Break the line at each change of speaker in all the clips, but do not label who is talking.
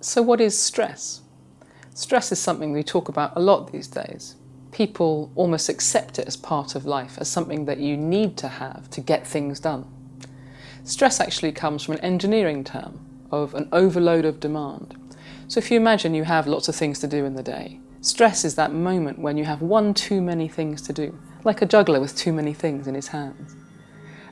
So what is stress? Stress is something we talk about a lot these days. People almost accept it as part of life, as something that you need to have to get things done. Stress actually comes from an engineering term of an overload of demand. So if you imagine you have lots of things to do in the day, stress is that moment when you have one too many things to do, like a juggler with too many things in his hands.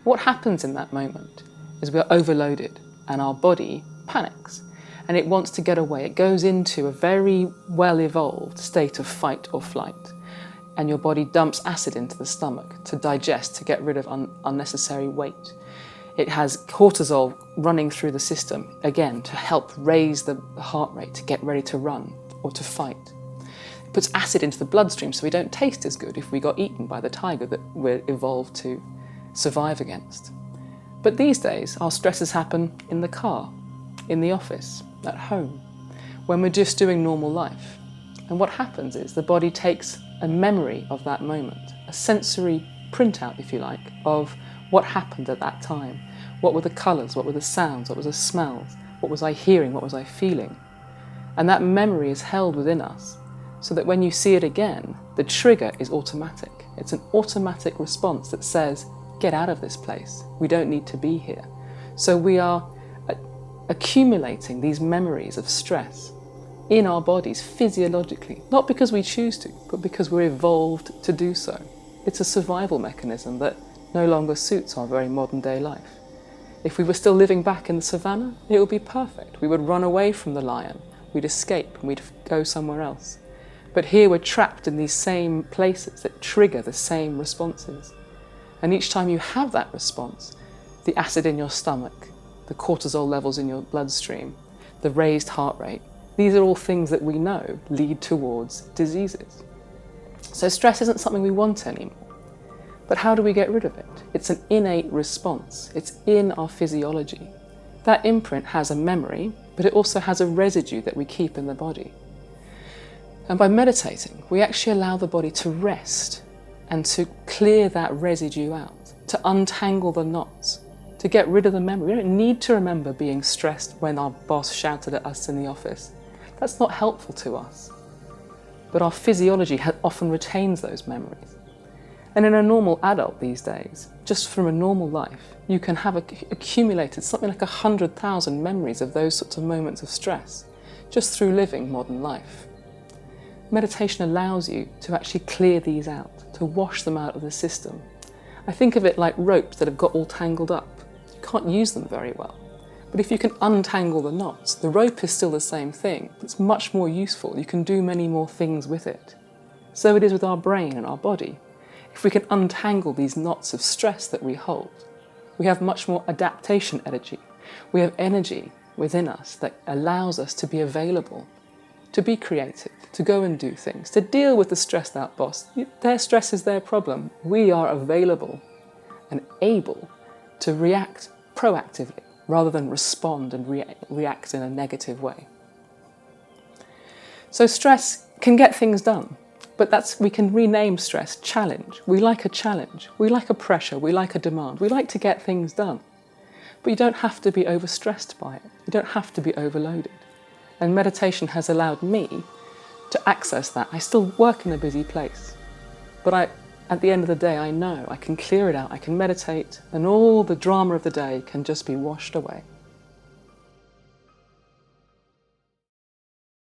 What happens in that moment is we are overloaded and our body panics and it wants to get away. It goes into a very well-evolved state of fight or flight, and your body dumps acid into the stomach to digest, to get rid of unnecessary weight. It has cortisol running through the system, again, to help raise the heart rate, to get ready to run or to fight. It puts acid into the bloodstream so we don't taste as good if we got eaten by the tiger that we're evolved to survive against. But these days, our stresses happen in the car, in the office, at home, when we're just doing normal life. And what happens is the body takes a memory of that moment, a sensory printout, if you like, of what happened at that time. What were the colours, what were the sounds, what were the smells, what was I hearing, what was I feeling? And that memory is held within us so that when you see it again, the trigger is automatic. It's an automatic response that says, get out of this place, we don't need to be here. So we are accumulating these memories of stress in our bodies physiologically, not because we choose to, but because we're evolved to do so. It's a survival mechanism that no longer suits our very modern day life. If we were still living back in the savannah, it would be perfect. We would run away from the lion, we'd escape and we'd go somewhere else. But here we're trapped in these same places that trigger the same responses. And each time you have that response, the acid in your stomach, the cortisol levels in your bloodstream, the raised heart rate, these are all things that we know lead towards diseases. So stress isn't something we want anymore. But how do we get rid of it? It's an innate response. It's in our physiology. That imprint has a memory, but it also has a residue that we keep in the body. And by meditating, we actually allow the body to rest and to clear that residue out, to untangle the knots, to get rid of the memory. We don't need to remember being stressed when our boss shouted at us in the office. That's not helpful to us. But our physiology often retains those memories. And in a normal adult these days, just from a normal life, you can have accumulated something like 100,000 memories of those sorts of moments of stress, just through living modern life. Meditation allows you to actually clear these out, to wash them out of the system. I think of it like ropes that have got all tangled up. You can't use them very well. But if you can untangle the knots, the rope is still the same thing. It's much more useful. You can do many more things with it. So it is with our brain and our body. If we can untangle these knots of stress that we hold, we have much more adaptation energy. We have energy within us that allows us to be available, to be creative, to go and do things, to deal with the stressed out boss. Their stress is their problem. We are available and able to react proactively rather than respond and react in a negative way. So stress can get things done, but we can rename stress challenge. We like a challenge. We like a pressure. We like a demand. We like to get things done. But you don't have to be overstressed by it. You don't have to be overloaded. And meditation has allowed me to access that. I still work in a busy place, but at the end of the day, I know I can clear it out, I can meditate, and all the drama of the day can just be washed away.